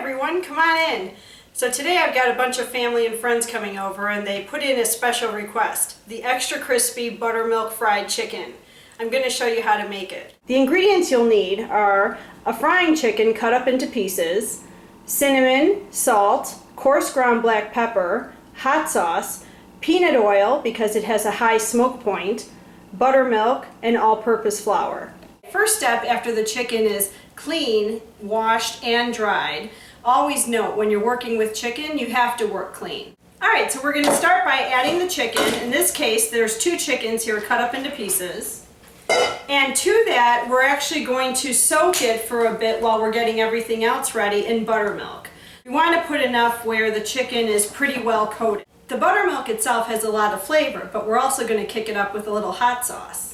everyone, come on in. So today I've got a bunch of family and friends coming over and they put in a special request, the extra crispy buttermilk fried chicken. I'm going to show you how to make it. The ingredients you'll need are a frying chicken cut up into pieces, cinnamon, salt, coarse ground black pepper, hot sauce, peanut oil because it has a high smoke point, buttermilk, and all-purpose flour. First step after the chicken is clean, washed, and dried. Always note when you're working with chicken, you have to work clean. Alright, so we're going to start by adding the chicken. In this case, there's 2 chickens here cut up into pieces. And to that, we're actually going to soak it for a bit while we're getting everything else ready in buttermilk. We want to put enough where the chicken is pretty well coated. The buttermilk itself has a lot of flavor, but we're also going to kick it up with a little hot sauce.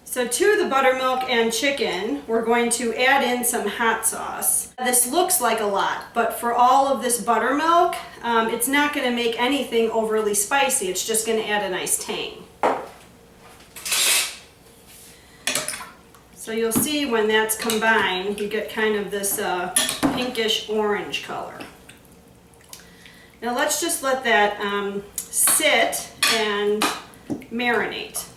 So to the buttermilk and chicken, we're going to add in some hot sauce. This looks like a lot, but for all of this buttermilk, it's not going to make anything overly spicy. It's just going to add a nice tang. So you'll see when that's combined, you get kind of this pinkish orange color. Now let's just let that sit and marinate.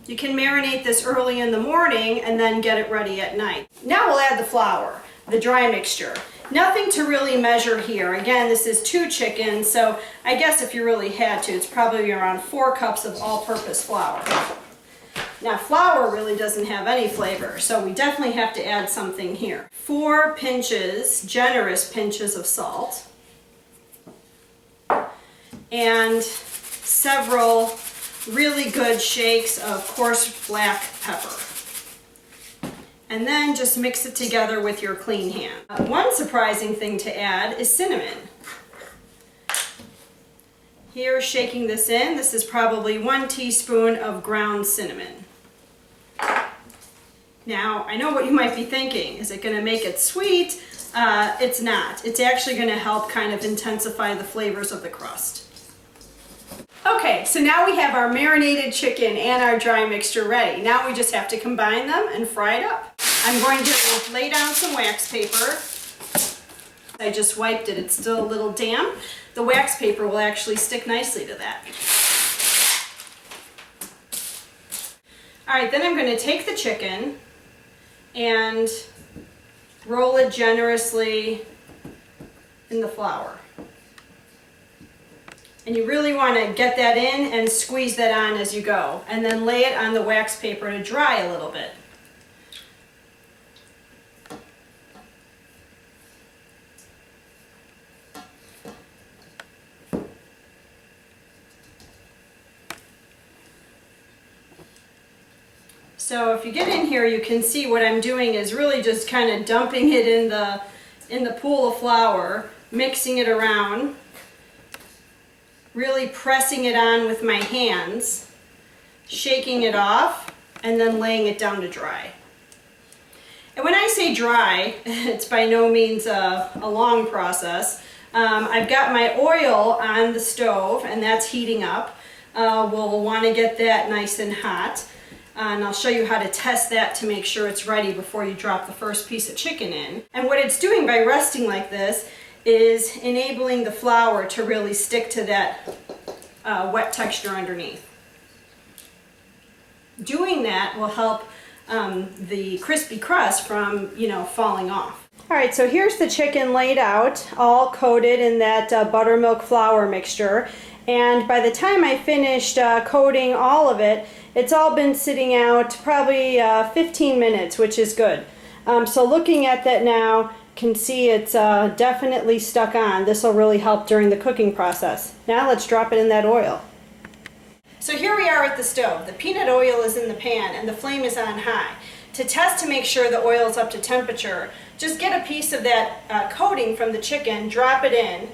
You can marinate this early in the morning and then get it ready at night. Now we'll add the flour, the dry mixture. Nothing to really measure here. Again, this is 2 chickens, so I guess if you really had to, it's probably around 4 cups of all-purpose flour. Now flour really doesn't have any flavor, so we definitely have to add something here. 4 pinches, generous pinches of salt, and several really good shakes of coarse black pepper. And then just mix it together with your clean hand. One surprising thing to add is cinnamon. Here, shaking this in, this is probably 1 teaspoon of ground cinnamon. Now, I know what you might be thinking. Is it going to make it sweet? It's not. It's actually going to help kind of intensify the flavors of the crust. Okay, so now we have our marinated chicken and our dry mixture ready. Now we just have to combine them and fry it up. I'm going to lay down some wax paper. I just wiped it. It's still a little damp. The wax paper will actually stick nicely to that. Alright, then I'm going to take the chicken and roll it generously in the flour. And you really want to get that in and squeeze that on as you go. And then lay it on the wax paper to dry a little bit. So if you get in here, you can see what I'm doing is really just kind of dumping it in the pool of flour, mixing it around, really pressing it on with my hands, shaking it off, and then laying it down to dry. And when I say dry, it's by no means a long process. I've got my oil on the stove, and that's heating up. We'll want to get that nice and hot. And I'll show you how to test that to make sure it's ready before you drop the first piece of chicken in. And what it's doing by resting like this is enabling the flour to really stick to that wet texture underneath. Doing that will help the crispy crust from, falling off. Alright, so here's the chicken laid out, all coated in that buttermilk flour mixture. And by the time I finished coating all of it, it's all been sitting out probably 15 minutes, which is good. So looking at that now, can see it's definitely stuck on. This will really help during the cooking process. Now let's drop it in that oil. So here we are at the stove. The peanut oil is in the pan and the flame is on high. To test to make sure the oil is up to temperature, just get a piece of that coating from the chicken, drop it in,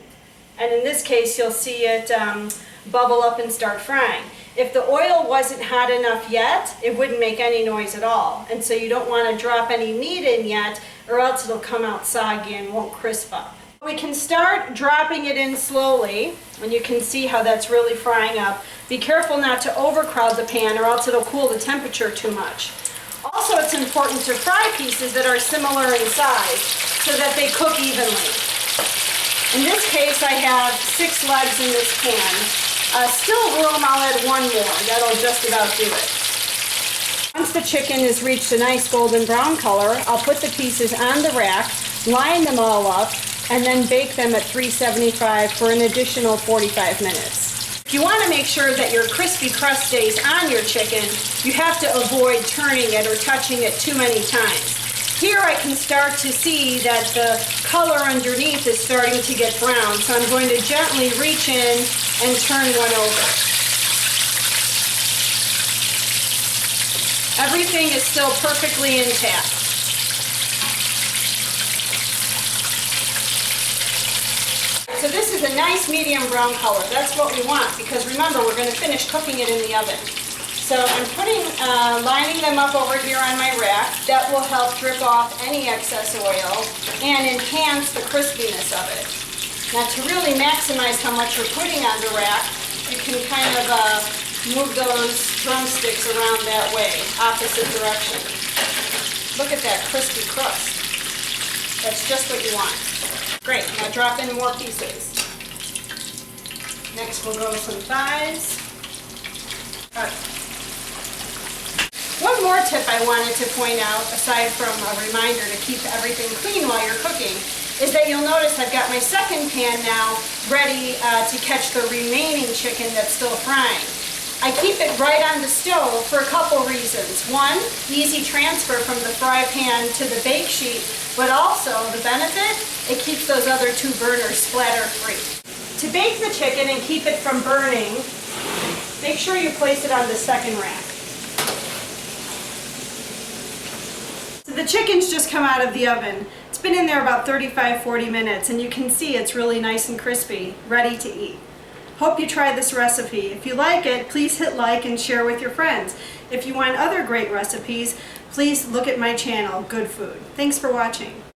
and in this case you'll see it bubble up and start frying. If the oil wasn't hot enough yet, it wouldn't make any noise at all. And so you don't want to drop any meat in yet, or else it'll come out soggy and won't crisp up. We can start dropping it in slowly, and you can see how that's really frying up. Be careful not to overcrowd the pan, or else it'll cool the temperature too much. Also, it's important to fry pieces that are similar in size so that they cook evenly. In this case, I have 6 legs in this pan. Still room, I'll add 1 more. That'll just about do it. Once the chicken has reached a nice golden brown color, I'll put the pieces on the rack, line them all up, and then bake them at 375 for an additional 45 minutes. If you want to make sure that your crispy crust stays on your chicken, you have to avoid turning it or touching it too many times. Here I can start to see that the color underneath is starting to get brown, so I'm going to gently reach in and turn one over. Everything is still perfectly intact. So this is a nice medium brown color. That's what we want because remember, we're going to finish cooking it in the oven. So I'm lining them up over here on my rack. That will help drip off any excess oil and enhance the crispiness of it. Now to really maximize how much you're putting on the rack, you can kind of move those drumsticks around that way, opposite direction. Look at that crispy crust. That's just what you want. Great, now drop in more pieces. Next we'll go with some thighs. One more tip I wanted to point out, aside from a reminder to keep everything clean while you're cooking, is that you'll notice I've got my second pan now ready to catch the remaining chicken that's still frying. I keep it right on the stove for a couple reasons. One, easy transfer from the fry pan to the bake sheet, but also the benefit, it keeps those other 2 burners splatter-free. To bake the chicken and keep it from burning, make sure you place it on the second rack. So the chicken's just come out of the oven. It's been in there about 35-40 minutes, and you can see it's really nice and crispy, ready to eat. Hope you try this recipe. If you like it, please hit like and share with your friends. If you want other great recipes, please look at my channel, Good Food. Thanks for watching.